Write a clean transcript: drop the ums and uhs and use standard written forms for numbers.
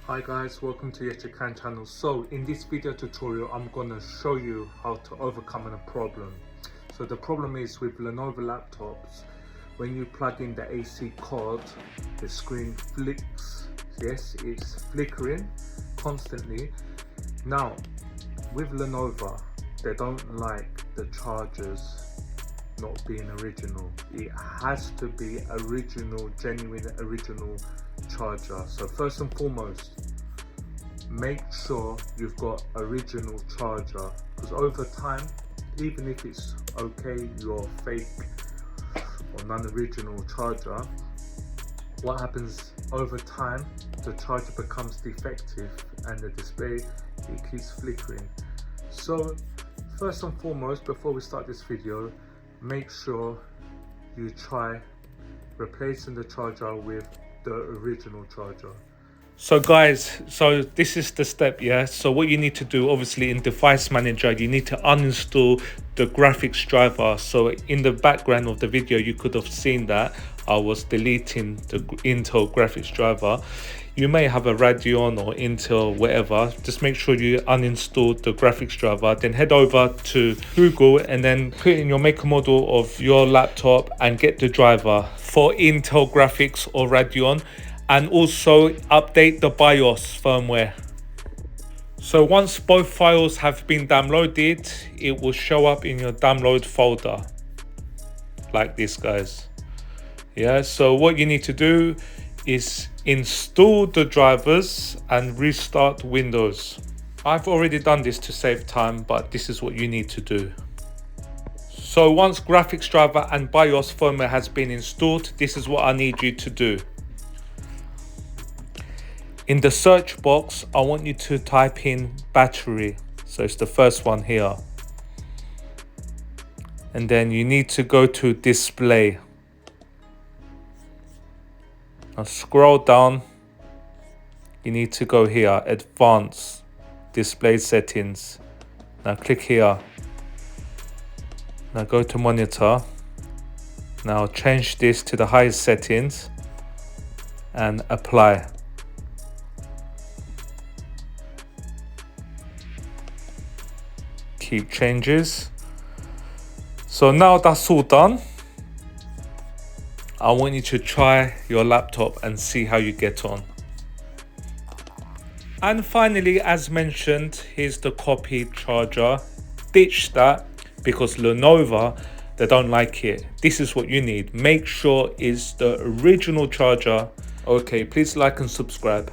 Hi guys, welcome to Yes You Can channel. So in this video tutorial I'm going to show you how to overcome a problem. So the problem is with Lenovo laptops, when you plug in the AC cord, the screen flicks. Yes, it's flickering constantly. Now with Lenovo, they don't like the chargers not being original. It has to be original, genuine original charger. So first and foremost, make sure you've got original charger, because over time, even if it's okay your fake or non-original charger, what happens over time, the charger becomes defective and the display, it keeps flickering. So first and foremost, before we start this video, make sure you try replacing the charger with the original charger. So guys, so this is the step, yeah? So what you need to do, obviously in Device Manager, you need to uninstall the graphics driver. So in the background of the video, you could have seen that I was deleting the Intel graphics driver. You may have a Radeon or Intel, whatever. Just make sure you uninstall the graphics driver, then head over to Google and then put in your make and model of your laptop and get the driver for Intel graphics or Radeon, and also update the BIOS firmware. So once both files have been downloaded, it will show up in your download folder like this, guys. Yeah, so what you need to do is install the drivers and restart Windows. I've already done this to save time, but this is what you need to do. So once graphics driver and BIOS firmware has been installed, this is what I need you to do. In the search box, I want you to type in battery. So it's the first one here. And then you need to go to display. Now scroll down. You need to go here, advanced display settings. Now click here. Now go to monitor. Now change this to the highest settings and apply. Keep changes. So now that's all done, I want you to try your laptop and see how you get on. And finally, as mentioned, here's the copied charger. Ditch that because Lenovo, they don't like it. This is what you need. Make sure it's the original charger. Okay, please like and subscribe.